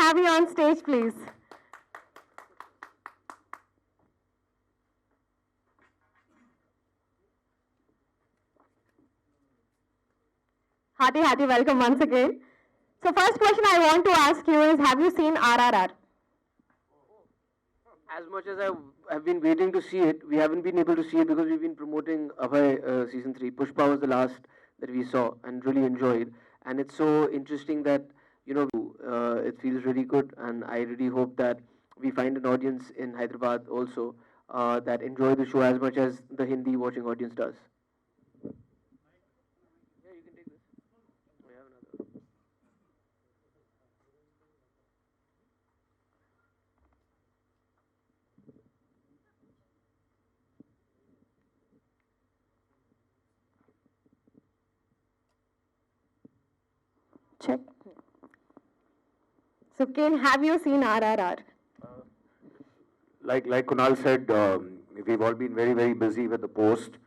have you on stage, please? Hearty welcome once again. So first question I want to ask you is, have you seen RRR? As much as I've been waiting to see it, we haven't been able to see it because we've been promoting Abhay season 3. Pushpa was the last that we saw and really enjoyed. And it's so interesting that, it feels really good. And I really hope that we find an audience in Hyderabad also that enjoy the show as much as the Hindi watching audience does. Yeah, you can take this. We have another. Check. So Ken, have you seen RRR? Like Kunal said, we've all been very busy with the post.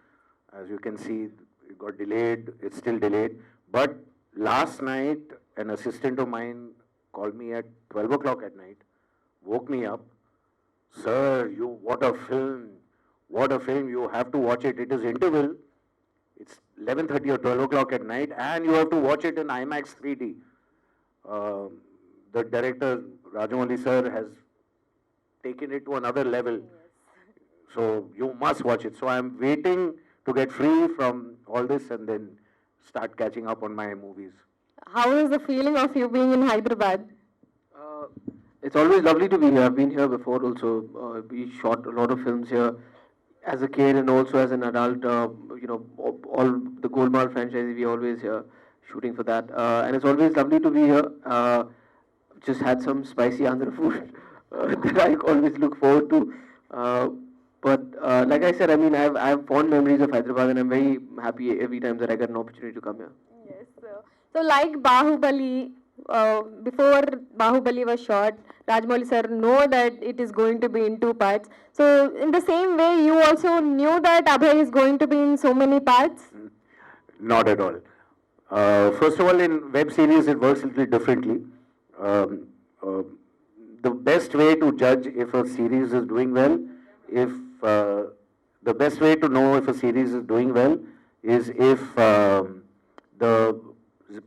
As you can see, it got delayed. It's still delayed. But last night, an assistant of mine called me at 12 o'clock at night, woke me up. Sir, what a film! What a film! You have to watch it. It is interval. It's 11:30 or 12 o'clock at night, and you have to watch it in IMAX 3D. The director, Rajamouli sir, has taken it to another level. So you must watch it. So I'm waiting to get free from all this and then start catching up on my movies. How is the feeling of you being in Hyderabad? It's always lovely to be here. I've been here before also. We shot a lot of films here as a kid and also as an adult. All the Golmaal franchise, we always here shooting for that. And it's always lovely to be here. Just had some spicy andhra food that I always look forward to. But like I said, I mean, I have fond memories of Hyderabad, and I'm very happy every time that I get an opportunity to come here. Yes. So like Bahubali, before Bahubali was shot, Rajamouli sir know that it is going to be in 2 parts. So in the same way, you also knew that Abhay is going to be in so many parts? Not at all. First of all, in web series, it works a little differently. The best way to judge if a series is doing well, the best way to know if a series is doing well is if the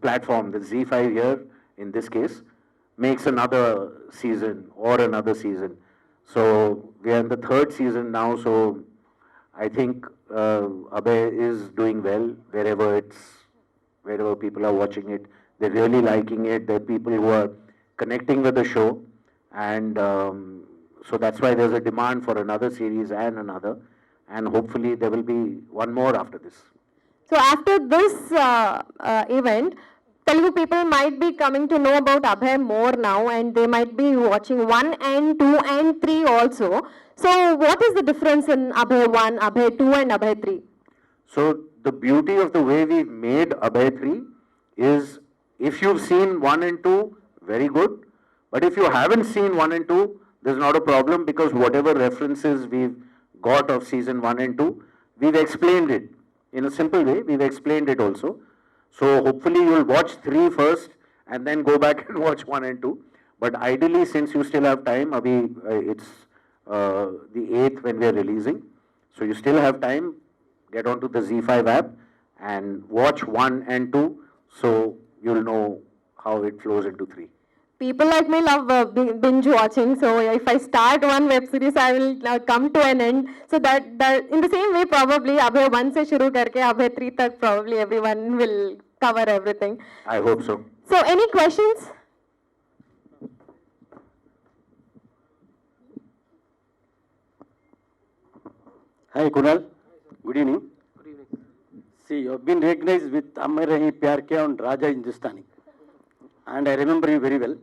platform, the ZEE5 here, in this case, makes another season or another season. So we are in the 3rd season now, so I think Abhay is doing well wherever people are watching it. They're really liking it. There are people who are connecting with the show, and so that's why there's a demand for another series and another, and hopefully there will be one more after this. So after this event, Telugu people might be coming to know about Abhay more now, and they might be watching 1 and 2 and 3 also. So what is the difference in Abhay 1, Abhay 2 and Abhay 3? So the beauty of the way we made Abhay 3 is, if you've seen 1 and 2, very good. But if you haven't seen 1 and 2, there's not a problem, because whatever references we've got of season 1 and 2, we've explained it. In a simple way, we've explained it also. So hopefully you'll watch 3 first and then go back and watch 1 and 2. But ideally, since you still have time, it's the 8th when we're releasing. So you still have time, get onto the ZEE5 app and watch 1 and 2, so you'll know how it flows into 3. People like me love binge watching, so if I start one web series, I will come to an end. So that in the same way, probably Abhay 1 se shuru karke Abhay 3 tak probably everyone will cover everything. I hope so. So any questions? Hi Kunal, good evening. Good evening. See, you have been recognized with Amar Rahi Pyar Kiya on Raja Hindustani, and I remember you very well.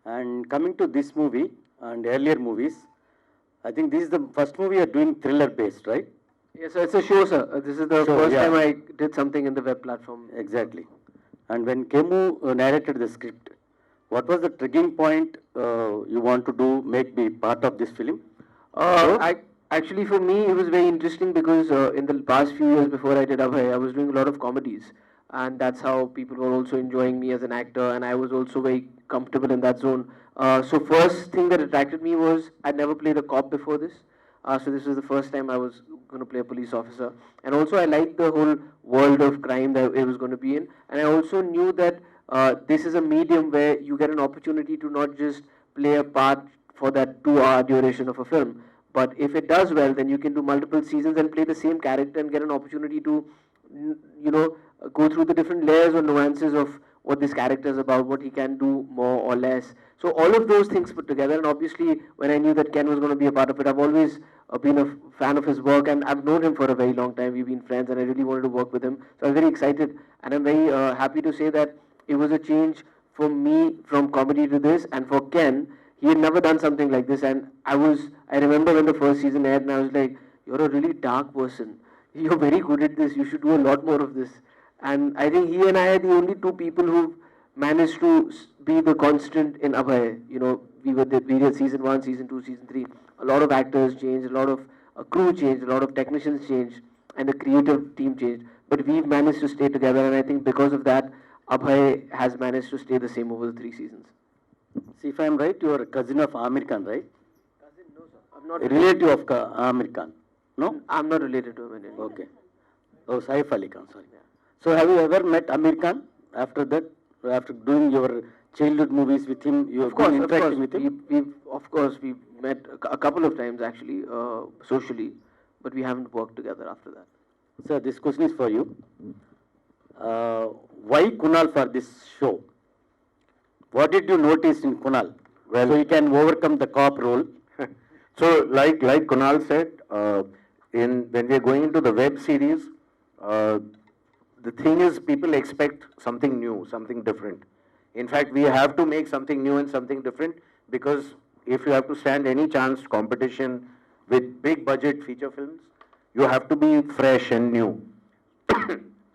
And coming to this movie and earlier movies, I think this is the first movie you are doing thriller based, right? Yes, it's a show, sir. This is the first time I did something in the web platform. Exactly. And when Kemmu narrated the script, what was the triggering point you want to do, be part of this film? Actually, for me, it was very interesting because in the past few years before I did Abhay, I was doing a lot of comedies. And that's how people were also enjoying me as an actor. And I was also very comfortable in that zone. So first thing that attracted me was I'd never played a cop before this. So this was the first time I was going to play a police officer. And also I liked the whole world of crime that it was going to be in. And I also knew that this is a medium where you get an opportunity to not just play a part for that 2 hour duration of a film, but if it does well, then you can do multiple seasons and play the same character and get an opportunity to, go through the different layers or nuances of what this character is about, what he can do more or less. So all of those things put together, and obviously when I knew that Ken was going to be a part of it, I've always been a fan of his work, and I've known him for a very long time. We've been friends, and I really wanted to work with him. So I'm very excited, and I'm very happy to say that it was a change for me from comedy to this, and for Ken, he had never done something like this, and I remember when the first season aired, and I was like, you're a really dark person. You're very good at this. You should do a lot more of this. And I think he and I are the only two people who've managed to be the constant in Abhay. We did season 1, season 2, season 3. A lot of actors changed, a lot of crew changed, a lot of technicians changed, and the creative team changed. But we've managed to stay together, and I think because of that, Abhay has managed to stay the same over the 3 seasons. See, if I am right, you are a cousin of Amir Khan, right? Cousin, no, sir. I'm not. A relative of Amir Khan, no? I'm not related to him in any way. Okay. Oh, Saif Ali Khan, sorry. So have you ever met Amir Khan after that? After doing your childhood movies with him, you have been interacting with him? We've met a couple of times actually, socially, but we haven't worked together after that. Sir, this question is for you. Why Kunal for this show? What did you notice in Kunal? Well, so he can overcome the cop role. So like Kunal said, when we are going into the web series, the thing is people expect something new, something different. In fact, we have to make something new and something different, because if you have to stand any chance competition with big budget feature films, you have to be fresh and new.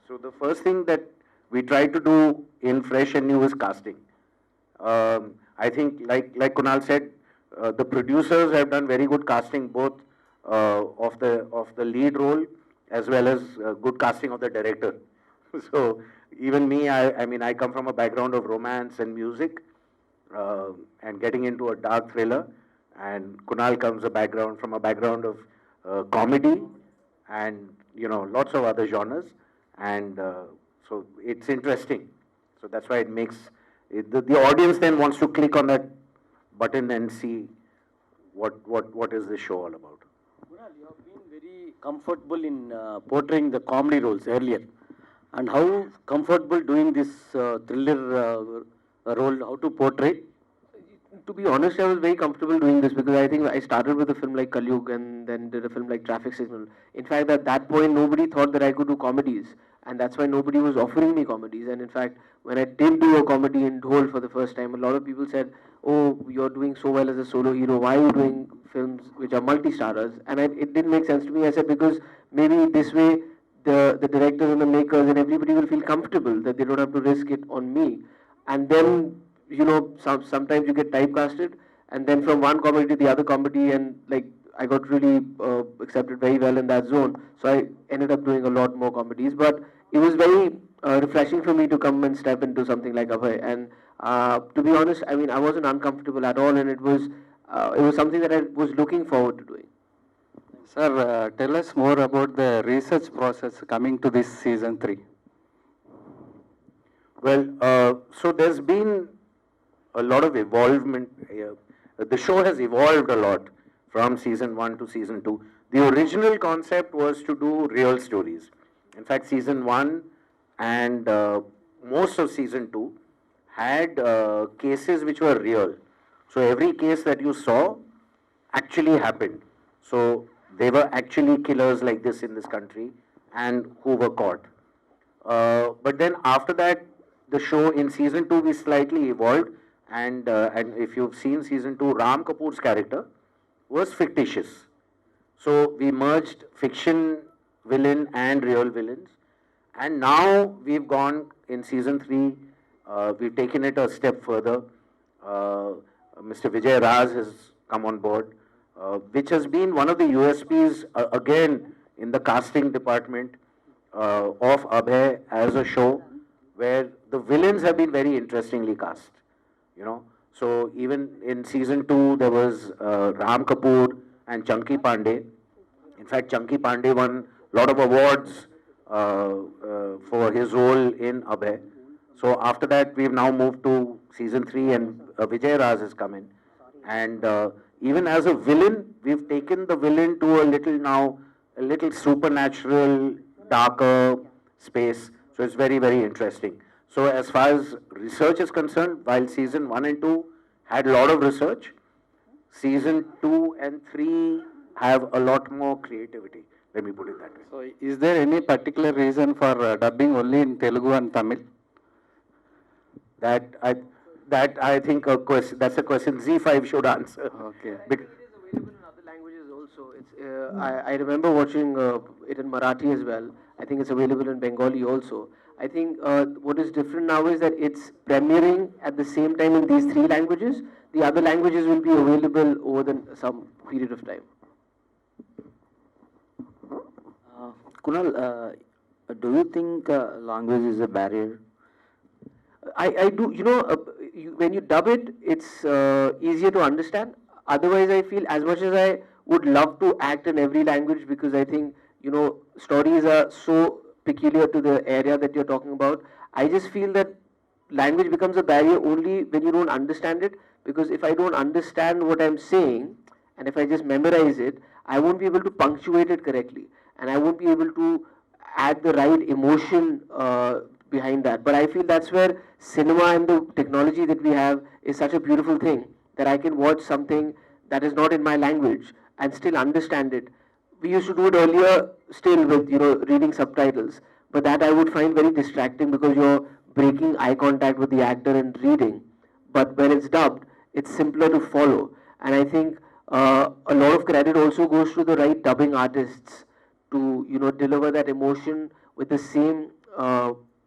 So the first thing that we try to do in fresh and new is casting. I think like Kunal said, the producers have done very good casting, both of the lead role as well as good casting of the director. So even me, I come from a background of romance and music, and getting into a dark thriller, and Kunal comes from a background of comedy and lots of other genres, and so it's interesting. So that's why it makes the audience then wants to click on that button and see what is this show all about. Kunal, you have been very comfortable in portraying the comedy roles earlier. And how comfortable doing this thriller role, how to portray? To be honest, I was very comfortable doing this because I think I started with a film like Kalyug and then did a film like Traffic Signal. In fact, at that point, nobody thought that I could do comedies, and that's why nobody was offering me comedies. And in fact, when I did do a comedy in Dhol for the first time, a lot of people said, "Oh, you're doing so well as a solo hero. Why are you doing films which are multi-starters?" And it didn't make sense to me. I said, because maybe this way the directors and the makers and everybody will feel comfortable that they don't have to risk it on me. And then, sometimes you get typecasted, and then from one comedy to the other comedy, and I got really accepted very well in that zone. So I ended up doing a lot more comedies, but it was very refreshing for me to come and step into something like Abhay. And to be honest, I wasn't uncomfortable at all, and it was something that I was looking forward to doing. Sir, tell us more about the research process coming to this season 3. Well, so there's been a lot of evolvement. The show has evolved a lot from season 1 to season 2. The original concept was to do real stories. In fact, season 1 and most of season 2 had cases which were real. So every case that you saw actually happened. So they were actually killers like this in this country and who were caught. But then after that, the show in season 2 we slightly evolved, and if you've seen season 2, Ram Kapoor's character was fictitious. So we merged fiction villain and real villains, and now we've gone in season 3. We've taken it a step further. Mr. Vijay Raj has come on board, which has been one of the USPs again in the casting department of Abhay as a show, where the villains have been very interestingly cast. you know. So even in season 2, there was Ram Kapoor and Chunky Pandey. In fact, Chunky Pandey won a lot of awards for his role in Abhay. So after that, we've now moved to season 3, and Vijay Raj has come in. And even as a villain, we've taken the villain to a little supernatural, darker space. So it's very, very interesting. So as far as research is concerned, while season 1 and 2 had a lot of research, season 2 and 3 have a lot more creativity. Let me put it that way. So is there any particular reason for dubbing only in Telugu and Tamil? That I think that's a question ZEE5 should answer. Okay. It is available in other languages also. I remember watching it in Marathi as well. I think it's available in Bengali also. I think what is different now is that it's premiering at the same time in these 3 languages. The other languages will be available over some period of time. Kunal, do you think language is a barrier? I do, when you dub it, it's easier to understand. Otherwise, I feel as much as I would love to act in every language, because I think, stories are so peculiar to the area that you're talking about. I just feel that language becomes a barrier only when you don't understand it, because if I don't understand what I'm saying, and if I just memorize it, I won't be able to punctuate it correctly, and I won't be able to add the right emotion behind that. But I feel that's where cinema and the technology that we have is such a beautiful thing, that I can watch something that is not in my language and still understand it. We used to do it earlier still with, reading subtitles, but that I would find very distracting because you're breaking eye contact with the actor and reading. But when it's dubbed, it's simpler to follow. And I think a lot of credit also goes to the right dubbing artists to, deliver that emotion with the same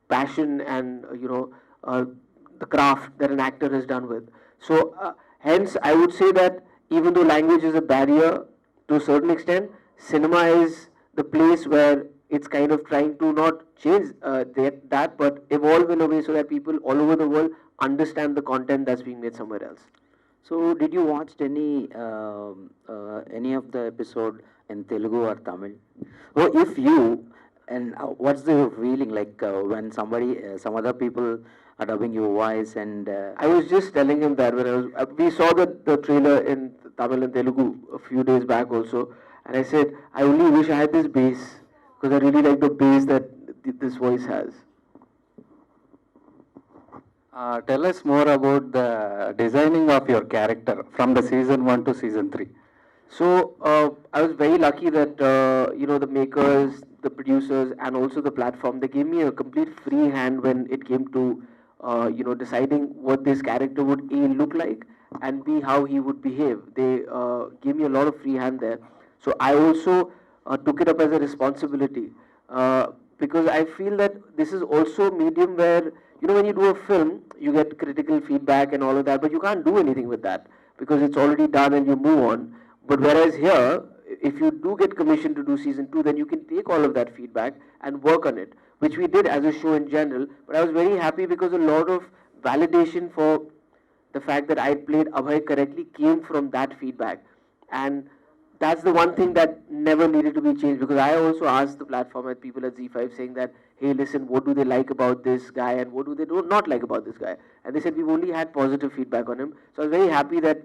passion and, the craft that an actor has done with. So, hence, I would say that even though language is a barrier to a certain extent, cinema is the place where it's kind of trying to not change that, but evolve in a way so that people all over the world understand the content that's being made somewhere else. So, did you watch any of the episode in Telugu or Tamil? Or if you, and what's the feeling like when somebody, some other people are dubbing your voice and... I was just telling him that when we saw the trailer in Tamil and Telugu a few days back also, and I said, I only wish I had this bass, because I really like the bass that this voice has. Tell us more about the designing of your character from the season 1 to season 3. So I was very lucky that the makers, the producers, and also the platform, they gave me a complete free hand when it came to deciding what this character would A, look like, and B, how he would behave. They gave me a lot of free hand there. So I also took it up as a responsibility, because I feel that this is also a medium where, when you do a film, you get critical feedback and all of that, but you can't do anything with that because it's already done and you move on. But whereas here, if you do get commissioned to do season 2, then you can take all of that feedback and work on it, which we did as a show in general. But I was very happy because a lot of validation for the fact that I played Abhay correctly came from that feedback. And that's the one thing that never needed to be changed, because I also asked the platform and people at ZEE5 saying that, hey, listen, what do they like about this guy and what do they not like about this guy? And they said we've only had positive feedback on him. So I was very happy that,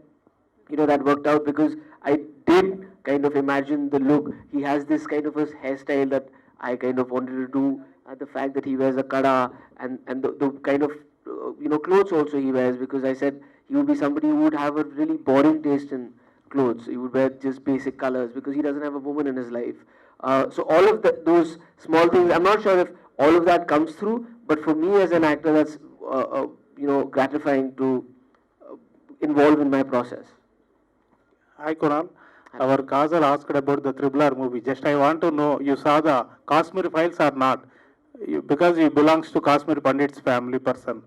that worked out, because I did kind of imagine the look. He has this kind of a hairstyle that I kind of wanted to do, the fact that he wears a kada and the kind of, clothes also he wears, because I said he would be somebody who would have a really boring taste in clothes. He would wear just basic colors because he doesn't have a woman in his life. So all of those small things, I'm not sure if all of that comes through, but for me as an actor, that's gratifying to involve in my process. Hi Kunal, our Kajal asked about the Triple R movie. Just I want to know, you saw the Kashmir Files or not? Because he belongs to Kashmir Pandit's family person.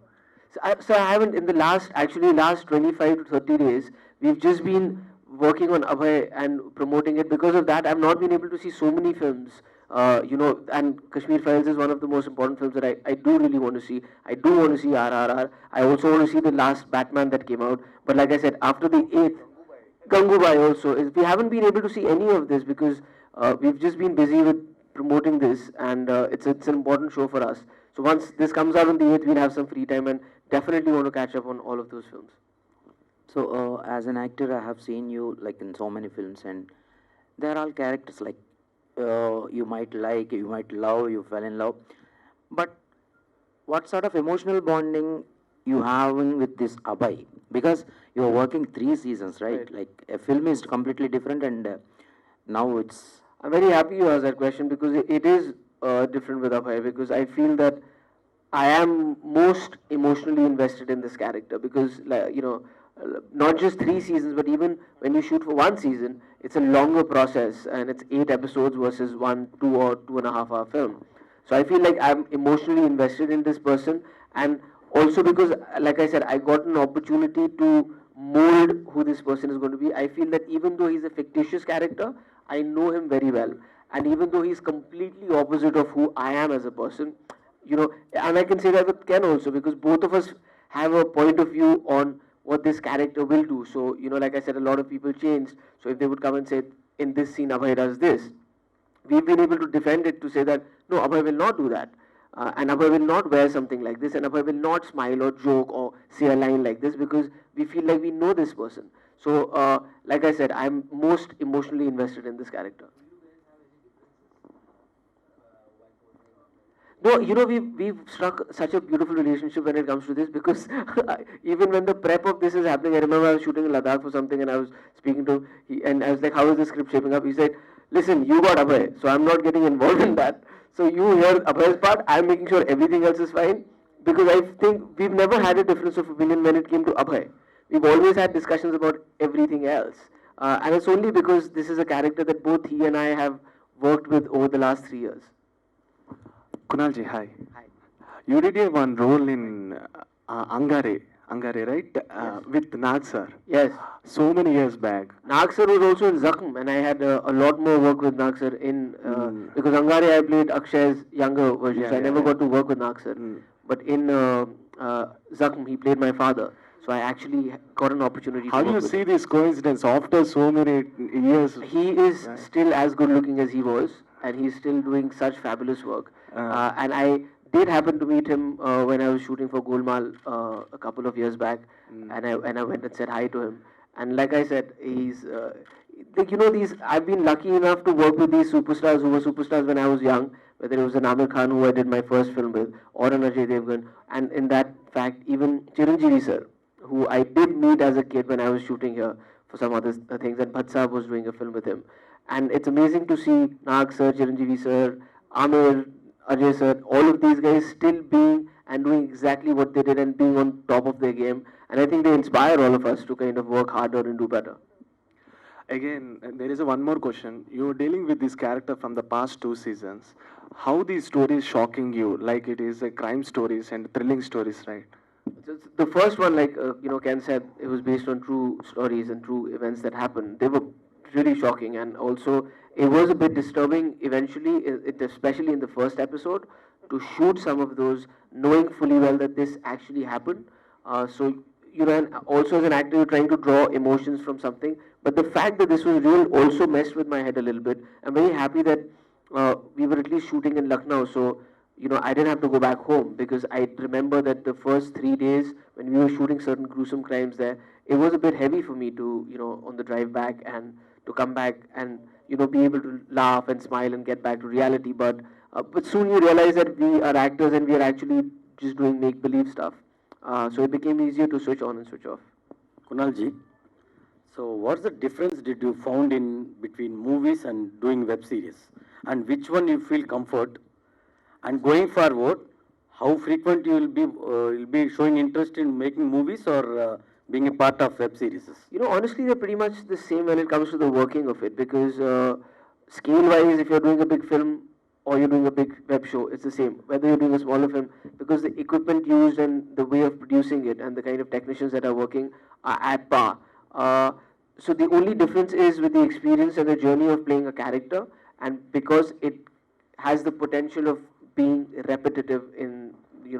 So I haven't, in the last 25 to 30 days, we've just been working on Abhay and promoting it. Because of that, I've not been able to see so many films And Kashmir Files is one of the most important films that I do really want to see. I do want to see RRR. I also want to see the last Batman that came out. But like I said, after the 8th, Gangubai also, we haven't been able to see any of this because we've just been busy with promoting this, and it's an important show for us. So once this comes out on the 8th, we'll have some free time and definitely want to catch up on all of those films. So, as an actor, I have seen you like in so many films, and they're all characters like you might like, you might love, you fell in love. But what sort of emotional bonding you having with this Abhay? Because you are working 3 seasons, right? Right. Like a film is completely different, and now it's I'm very happy you asked that question because it is different with Abhay, because I feel that I am most emotionally invested in this character because, like, not just 3 seasons, but even when you shoot for 1 season, it's a longer process and it's 8 episodes versus 1, 2 or 2.5 hour film. So I feel like I'm emotionally invested in this person, and also because, like I said, I got an opportunity to mold who this person is going to be. I feel that even though he's a fictitious character, I know him very well, and even though he's completely opposite of who I am as a person, and I can say that with Ken also, because both of us have a point of view on what this character will do. So, like I said, a lot of people changed. So if they would come and say, in this scene, Abhay does this, we've been able to defend it to say that, no, Abhay will not do that. And Abhay will not wear something like this, and Abhay will not smile or joke or say a line like this, because we feel like we know this person. So, like I said, I'm most emotionally invested in this character. No, we've struck such a beautiful relationship when it comes to this, because even when the prep of this is happening, I remember I was shooting in Ladakh for something, and I was speaking to him, and I was like, "How is the script shaping up?" He said, "Listen, you got Abhay, so I'm not getting involved in that. So you hear Abhay's part, I'm making sure everything else is fine, because I think we've never had a difference of opinion when it came to Abhay. We've always had discussions about everything else, and it's only because this is a character that both he and I have worked with over the last 3 years." Kunalji, hi. Hi. You did a one role in Angare, right? With Nag sir. Yes. So many years back. Nag sir was also in Zakham, and I had a lot more work with Nag sir because Angare I played Akshay's younger version, Yeah, so I yeah, never yeah. got to work with Nag sir. But in Zakham, he played my father, so I actually got an opportunity How to do work you with see him. this coincidence after so many years? He is Yeah. still as good looking as he was, and he's still doing such fabulous work. And I did happen to meet him when I was shooting for Golmaal a couple of years back, and I went and said hi to him. And like I said, he's these. I've been lucky enough to work with these superstars who were superstars when I was young. Whether it was an Amir Khan who I did my first film with, or an Ajay Devgan, and in that fact, even Chiranjeevi sir, who I did meet as a kid when I was shooting here for some other things, and Bhatt Saab was doing a film with him. And it's amazing to see Nag sir, Chiranjeevi sir, Amir, Ajay sir, all of these guys still being and doing exactly what they did and being on top of their game. And I think they inspire all of us to kind of work harder and do better. Again, there is one more question. You're dealing with this character from the past 2 seasons. How these stories shocking you? Like it is a crime stories and thrilling stories, right? The first one, like Ken said, it was based on true stories and true events that happened. They were really shocking, and also it was a bit disturbing eventually, especially in the first episode, to shoot some of those, knowing fully well that this actually happened. And also as an actor, you're trying to draw emotions from something, but the fact that this was real also messed with my head a little bit. I'm very happy that we were at least shooting in Lucknow, so I didn't have to go back home, because I remember that the first 3 days when we were shooting certain gruesome crimes there, it was a bit heavy for me to, on the drive back and to come back and, be able to laugh and smile and get back to reality. But soon you realize that we are actors and we are actually just doing make-believe stuff. So it became easier to switch on and switch off. Kunalji, so what's the difference did you found in between movies and doing web series? And which one you feel comfort? And going forward, how frequent you will be showing interest in making movies or being a part of web series? Honestly, they're pretty much the same when it comes to the working of it, because scale-wise, if you're doing a big film or you're doing a big web show, it's the same. Whether you're doing a smaller film, because the equipment used and the way of producing it and the kind of technicians that are working are at par. So the only difference is with the experience and the journey of playing a character, and because it has the potential of being repetitive in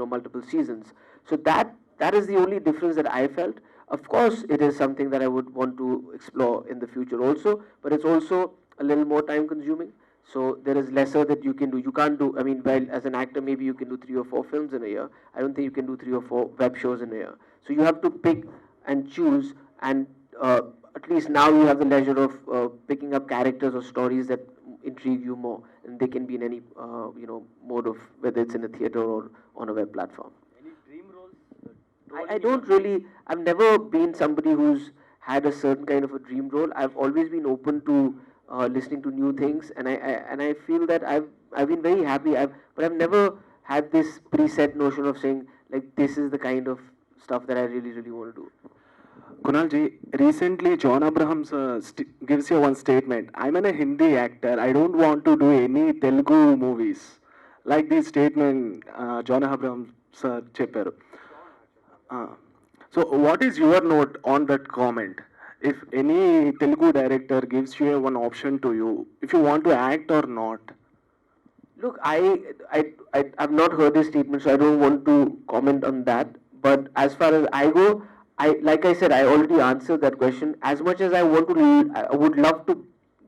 multiple seasons. So that is the only difference that I felt. Of course, it is something that I would want to explore in the future also, but it's also a little more time consuming. So there is lesser that you can do. You can't do, I mean, well, as an actor, maybe you can do 3 or 4 films in a year. I don't think you can do 3 or 4 web shows in a year. So you have to pick and choose, and at least now you have the leisure of picking up characters or stories that intrigue you more, and they can be in any mode of, whether it's in a theater or on a web platform. Any dream roles? I don't really. I've never been somebody who's had a certain kind of a dream role. I've always been open to listening to new things, and I feel that I've been very happy. But I've never had this preset notion of saying like this is the kind of stuff that I really want to do. Kunal ji, recently John Abrahams gives you one statement. I'm a Hindi actor. I don't want to do any Telugu movies. Like this statement, John Abrahams sir chepparu. So what is your note on that comment? If any Telugu director gives you one option to you, if you want to act or not. Look, I've not heard this statement, so I don't want to comment on that. But as far as I go, like I said, I already answered that question. As much as I want to lead, I would love to,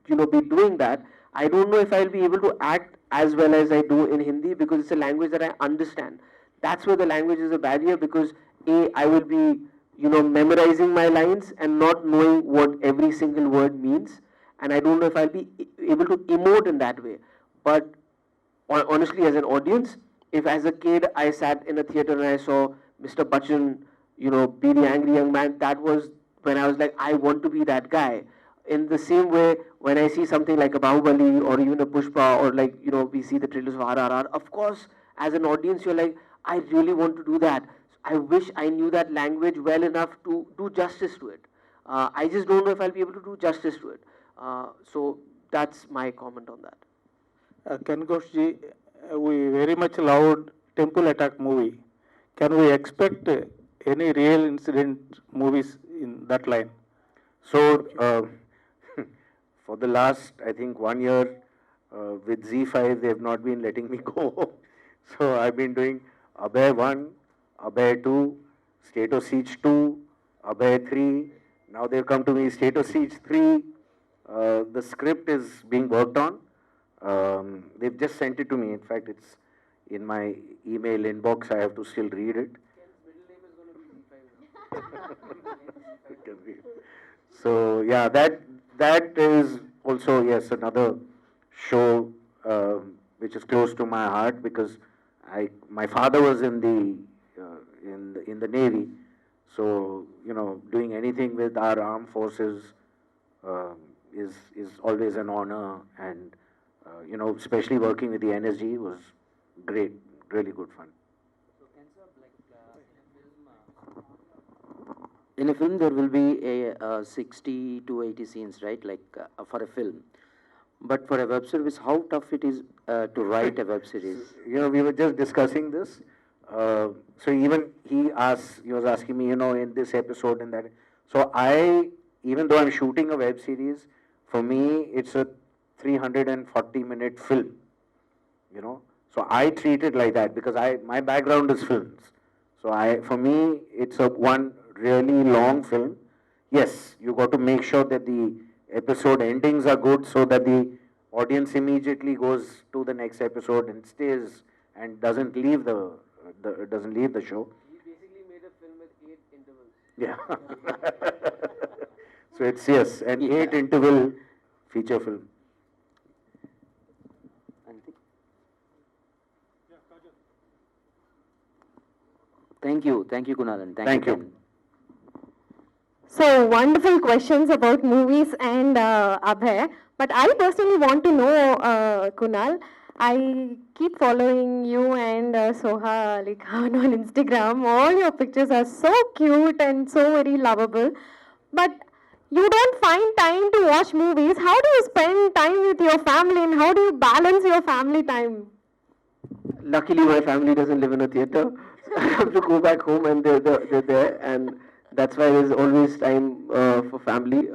be doing that. I don't know if I'll be able to act as well as I do in Hindi because it's a language that I understand. That's where the language is a barrier because I will be, memorizing my lines and not knowing what every single word means. And I don't know if I'll be able to emote in that way. But honestly, as an audience, if as a kid I sat in a theater and I saw Mr. Bachchan, be the angry young man, that was when I was like, I want to be that guy. In the same way, when I see something like a Bahubali or even a Pushpa or like, we see the trailers of RRR, of course, as an audience, you're like, I really want to do that. I wish I knew that language well enough to do justice to it. I just don't know if I'll be able to do justice to it. So that's my comment on that. Ken Ghoshji, we very much loved Temple Attack movie. Can we expect any real incident movies in that line? So, for the last, I think, 1 year with ZEE5, they have not been letting me go. So, I've been doing Abhay 1, Abhay 2, State of Siege 2, Abhay 3. Now they've come to me, State of Siege 3. The script is being worked on. They've just sent it to me. In fact, it's in my email inbox. I have to still read it. So yeah, that is also, yes, another show which is close to my heart because my father was in the Navy, so doing anything with our armed forces is always an honor, and especially working with the NSG was great, really good fun. In a film, there will be a 60 to 80 scenes, right? Like for a film. But for a web series, how tough it is to write a web series? We were just discussing this. So even he was asking me, in this episode and that. So even though I'm shooting a web series, for me, it's a 340-minute film, So I treat it like that because my background is films. So for me, it's one really long film. Yes, you got to make sure that the episode endings are good so that the audience immediately goes to the next episode and stays and doesn't leave the show. He basically made a film with 8 intervals. Yeah. So it's an 8 interval feature film. Thank you, Kunal, and Thank you. Ken. So wonderful questions about movies and Abhay. But I personally want to know, Kunal, I keep following you and Soha Ali Khan on Instagram. All your pictures are so cute and so very lovable. But you don't find time to watch movies. How do you spend time with your family and how do you balance your family time? Luckily, my family doesn't live in a theater. So I have to go back home and they're there. And that's why there's always time for family.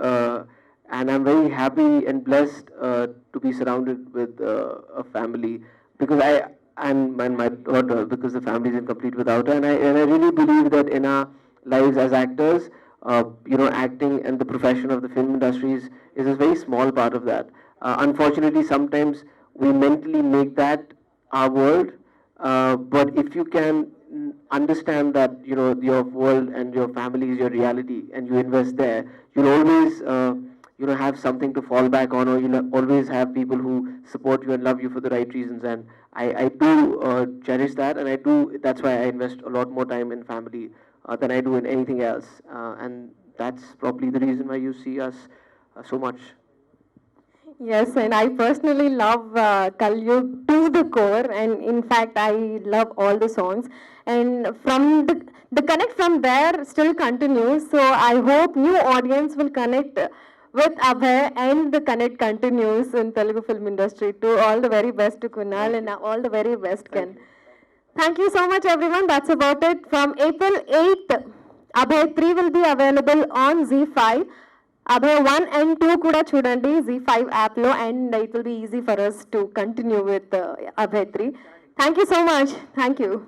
and I'm very happy and blessed to be surrounded with a family, because I and my daughter, because the family is incomplete without her, and I really believe that in our lives as actors, acting and the profession of the film industry is a very small part of that. Unfortunately, sometimes we mentally make that our world, but if you can understand that your world and your family is your reality, and you invest there, you'll always have something to fall back on, or you'll always have people who support you and love you for the right reasons. And I do cherish that, and that's why I invest a lot more time in family than I do in anything else, and that's probably the reason why you see us so much. Yes, and I personally love Kalyug to the core, and in fact, I love all the songs. And from the connect from there still continues. So I hope new audience will connect with Abhay, and the connect continues in Telugu film industry too. All the very best to Kunal, and all the very best, Ken. Thank you so much, everyone. That's about it. From April 8th, Abhay 3 will be available on ZEE5. Abhay 1 and 2 kuda chudandi ZEE5 app lo, and it will be easy for us to continue with Abhay 3. Thank you so much. Thank you.